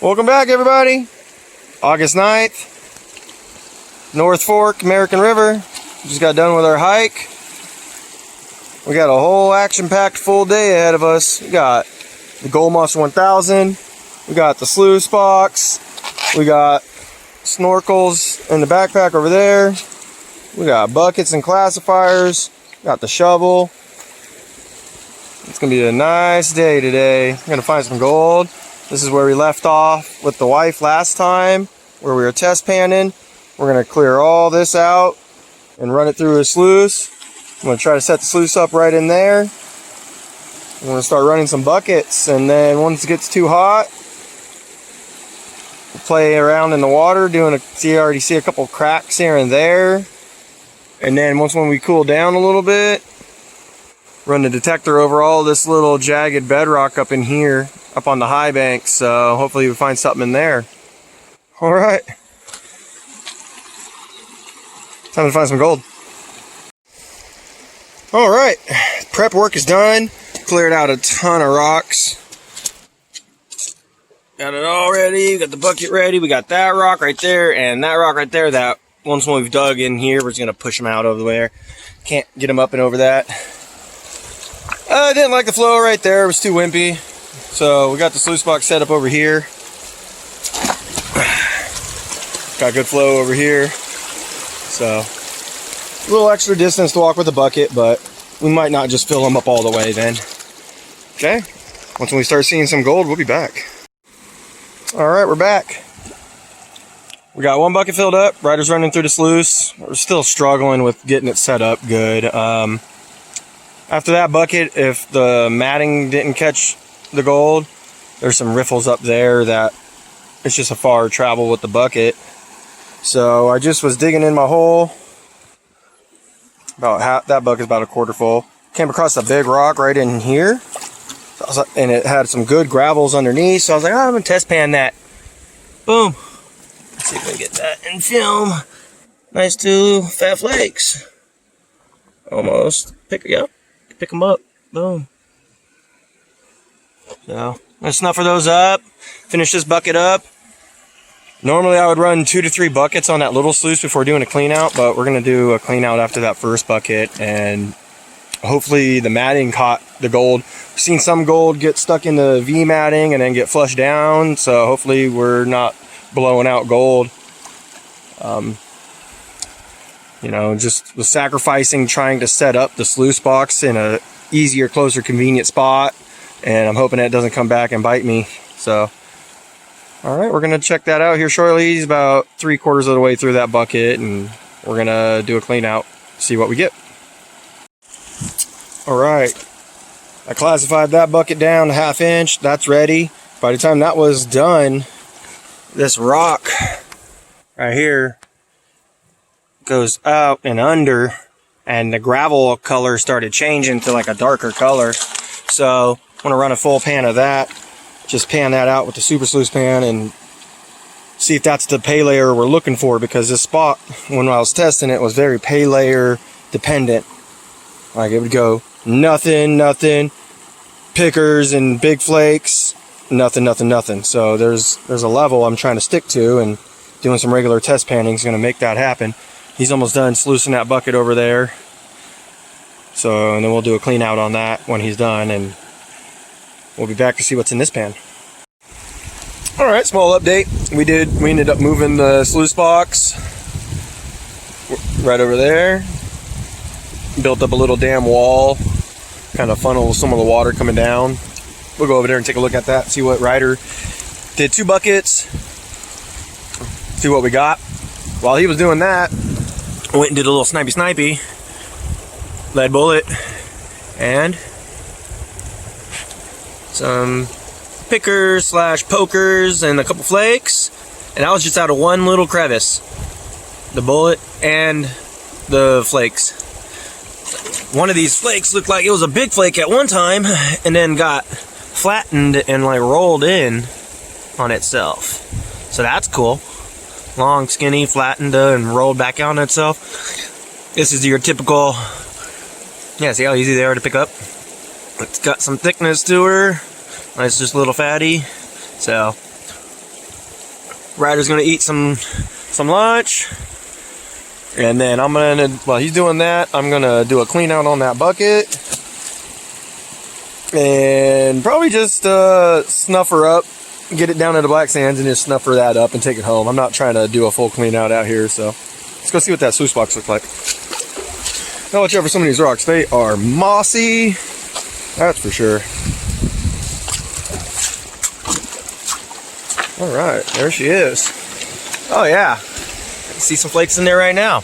Welcome back, everybody. August 9th, North Fork, American River. Just got done with our hike. We got a whole action-packed full day ahead of us. We got the Gold Monster 1000. We got the sluice box. We got snorkels in the backpack over there. We got buckets and classifiers. Got the shovel. It's gonna be a nice day today. I'm gonna find some gold. This is where we left off with the wife last time, where we were test panning. We're gonna clear all this out and run it through a sluice. I'm gonna try to set the sluice up right in there. I'm gonna start running some buckets, and then once it gets too hot, we'll play around in the water, already see a couple cracks here and there. And then when we cool down a little bit, run the detector over all this little jagged bedrock up in here, up on the high bank. So hopefully we find something in there. All right, time to find some gold. All right, prep work is done. Cleared out a ton of rocks. Got it all ready. Got the bucket ready. We got that rock right there and that rock right there. That once we've dug in here, we're just gonna push them out over there. Can't get them up and over that. I didn't like the flow right there. It was too wimpy. So we got the sluice box set up over here. Got good flow over here. So a little extra distance to walk with the bucket, but we might not just fill them up all the way then. Okay. Once we start seeing some gold, we'll be back. All right, we're back. We got one bucket filled up. Ryder's running through the sluice. We're still struggling with getting it set up good. After that bucket, if the matting didn't catch the gold, there's some riffles up there that it's just a far travel with the bucket. So I just was digging in my hole. About half, that bucket's about a quarter full. Came across a big rock right in here. And it had some good gravels underneath. So I was like, oh, I'm gonna test pan that. Boom. Let's see if we can get that in film. Nice two fat flakes. Almost. Pick them up. Boom. So let's snuffer those up. Finish this bucket up. Normally I would run 2 to 3 buckets on that little sluice before doing a clean out, but we're gonna do a clean out after that first bucket, and hopefully the matting caught the gold. We've seen some gold get stuck in the V matting and then get flushed down, so hopefully we're not blowing out gold. You know, just was sacrificing trying to set up the sluice box in a easier, closer, convenient spot, and I'm hoping that doesn't come back and bite me. So all right, we're gonna check that out here shortly. He's about 3/4 of the way through that bucket, and we're gonna do a clean out, see what we get. All right, I classified that bucket down a 1/2 inch. That's ready. By the time that was done, this rock right here goes out and under, and the gravel color started changing to like a darker color. So I'm gonna run a full pan of that. Just pan that out with the super sluice pan and see if that's the pay layer we're looking for, because this spot, when I was testing it, was very pay layer dependent. Like it would go nothing, pickers and big flakes, nothing. So there's a level I'm trying to stick to, and doing some regular test panning is going to make that happen. He's almost done sluicing that bucket over there. So, and then we'll do a clean out on that when he's done, and we'll be back to see what's in this pan. All right, small update. We ended up moving the sluice box right over there. Built up a little dam wall, kind of funnel some of the water coming down. We'll go over there and take a look at that, see what Ryder did. 2 buckets, see what we got. While he was doing that, I went and did a little snipey lead bullet and some pickers / pokers and a couple flakes, and I was just out of one little crevice, the bullet and the flakes. One of these flakes looked like it was a big flake at one time, and then got flattened and like rolled in on itself. So that's cool. Long, skinny, flattened and rolled back on itself. This is your typical, yeah, see how easy they are to pick up? It's got some thickness to her. Nice, just a little fatty. So Ryder's gonna eat some lunch. And then I'm gonna, while he's doing that, I'm gonna do a clean out on that bucket. And probably just snuff her up, get it down into black sands and just snuff her that up and take it home. I'm not trying to do a full clean out here, so let's go see what that sluice box looks like. Now watch out for some of these rocks. They are mossy, that's for sure. All right, there she is. Oh yeah, I can see some flakes in there right now.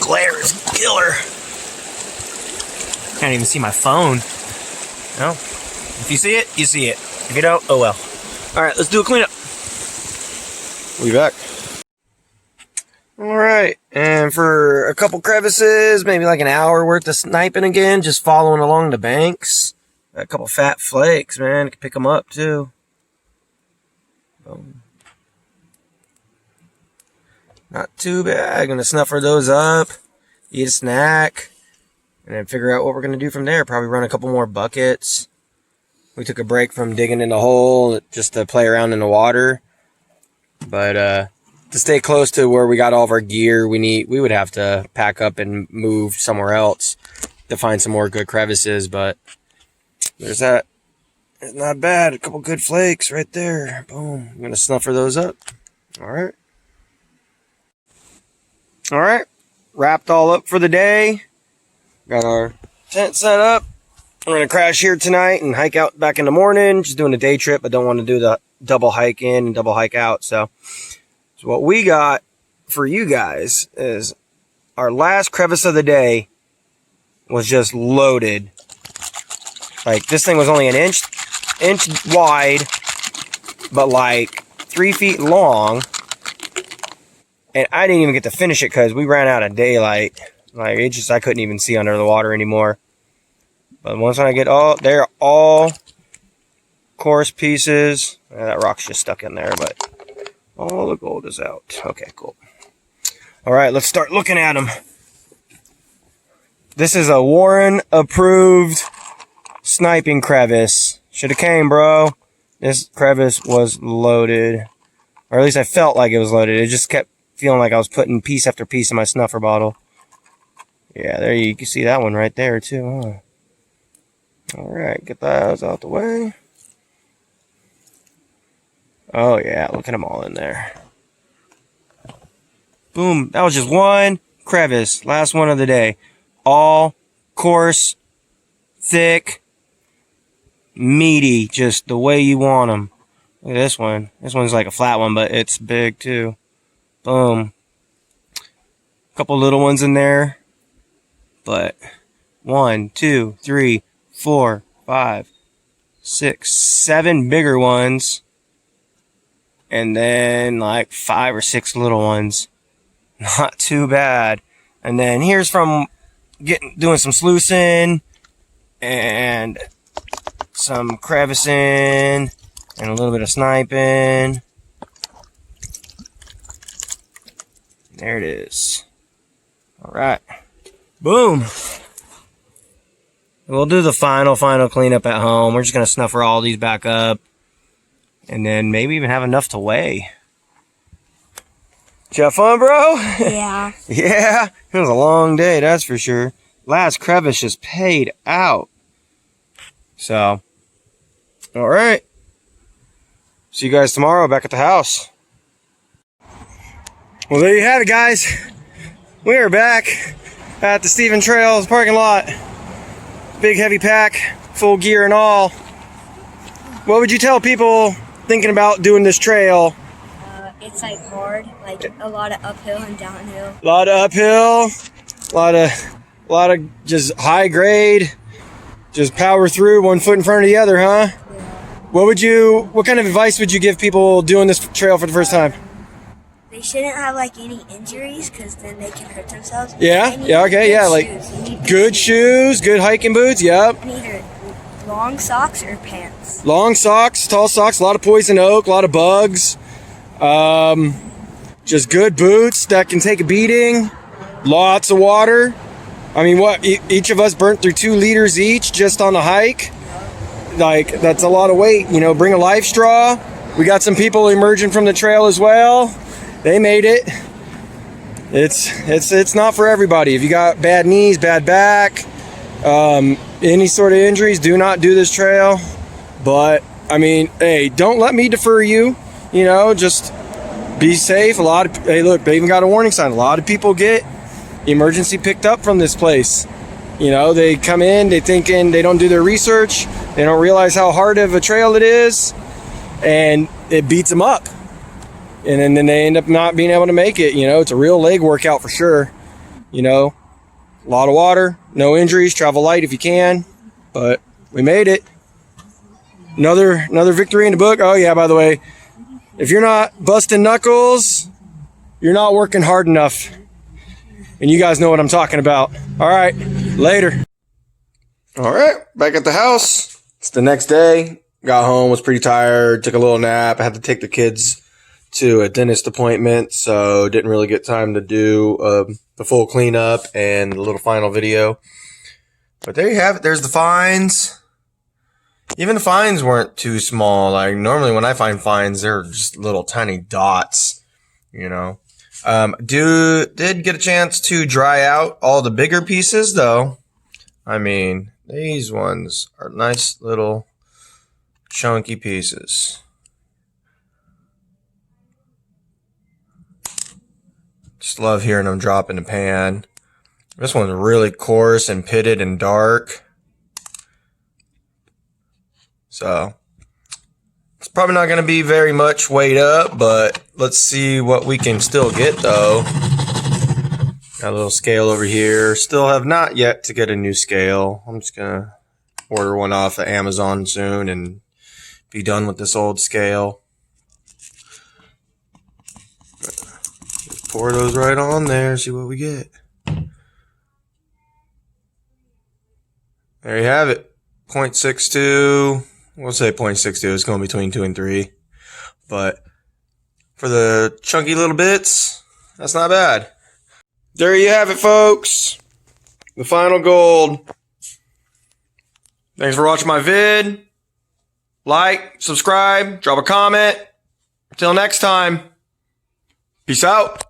Glare is killer. Can't even see my phone. No, if you see it, you see it. If you don't, oh well. All right, let's do a cleanup. We'll be back. All right, and for a couple crevices, maybe like an hour worth of sniping again, just following along the banks. A couple fat flakes, man. You can pick them up too. Boom. Not too bad. Gonna snuffer those up, eat a snack, and then figure out what we're gonna do from there. Probably run a couple more buckets. We took a break from digging in the hole just to play around in the water. But to stay close to where we got all of our gear, we would have to pack up and move somewhere else to find some more good crevices. But there's that. It's not bad. A couple good flakes right there. Boom. I'm gonna snuffer those up. All right. All right. Wrapped all up for the day. Got our tent set up. We're gonna crash here tonight and hike out back in the morning. Just doing a day trip. I don't want to do the double hike in and double hike out. So what we got for you guys is our last crevice of the day was just loaded. Like, this thing was only an inch wide, but like 3 feet long. And I didn't even get to finish it because we ran out of daylight. Like, I couldn't even see under the water anymore. But once I get they're all coarse pieces. That rock's just stuck in there, but all the gold is out. Okay, cool. All right, let's start looking at them. This is a Warren approved sniping crevice. Should have came, bro. This crevice was loaded. Or at least I felt like it was loaded. It just kept feeling like I was putting piece after piece in my snuffer bottle. Yeah, there you can see that one right there too, huh? Alright, get those out the way. Oh yeah, look at them all in there. Boom, that was just one crevice. Last one of the day. All coarse, thick, meaty, just the way you want them. Look at this one. This one's like a flat one, but it's big too. Boom. Couple little ones in there. But 1, 2, 3, 4, 5, 6, 7 bigger ones. And then like 5 or 6 little ones. Not too bad. And then here's from doing some sluicing and some crevicing and a little bit of sniping. There it is. All right. Boom. We'll do the final cleanup at home. We're just going to snuffer all these back up. And then maybe even have enough to weigh. Did you have fun, bro? Yeah. Yeah. It was a long day, that's for sure. Last crevice just paid out. So, all right. See you guys tomorrow back at the house. Well, there you have it, guys. We are back at the Stephen Trails parking lot. Big heavy pack, full gear and all. What would you tell people thinking about doing this trail? It's like hard, like a lot of uphill and downhill. A lot of uphill, a lot of just high grade. Just power through, one foot in front of the other, huh? Yeah. What kind of advice would you give people doing this trail for the first time? They shouldn't have like any injuries because then they can hurt themselves. Yeah, yeah, okay, yeah, like good shoes, good hiking boots, yep. And either long socks or pants. Long socks, tall socks, a lot of poison oak, a lot of bugs. Just good boots that can take a beating. Lots of water. I mean, what, each of us burnt through 2 liters each just on the hike. like, that's a lot of weight. You know, bring a life straw. We got some people emerging from the trail as well. They made it. It's not for everybody. If you got bad knees, bad back, any sort of injuries, do not do this trail. But I mean, hey, don't let me defer you. You know, just be safe. Hey, look, they even got a warning sign. A lot of people get emergency picked up from this place. You know, they come in, they thinking, they don't do their research, they don't realize how hard of a trail it is, and it beats them up. And then they end up not being able to make it. You know, it's a real leg workout for sure. You know, a lot of water, no injuries, travel light if you can, but we made it. Another victory in the book. Oh yeah, by the way, if you're not busting knuckles, you're not working hard enough. And you guys know what I'm talking about. All right, later. All right, back at the house. It's the next day. Got home, was pretty tired, took a little nap. I had to take the kids to a dentist appointment, so didn't really get time to do the full cleanup and the little final video. But there you have it. There's the fines. Even the fines weren't too small. Like, normally when I find fines, they're just little tiny dots, you know. Did get a chance to dry out all the bigger pieces though. I mean, these ones are nice little chunky pieces. Just love hearing them drop in the pan. This one's really coarse and pitted and dark. So it's probably not going to be very much weight up, but let's see what we can still get though. Got a little scale over here. Still have not yet to get a new scale. I'm just going to order one off of Amazon soon and be done with this old scale. Just pour those right on there, see what we get. There you have it. 0.62. We'll say 0.62. It's going between 2 and 3. But for the chunky little bits, that's not bad. There you have it, folks. The final gold. Thanks for watching my vid. Like, subscribe, drop a comment. Until next time. Peace out.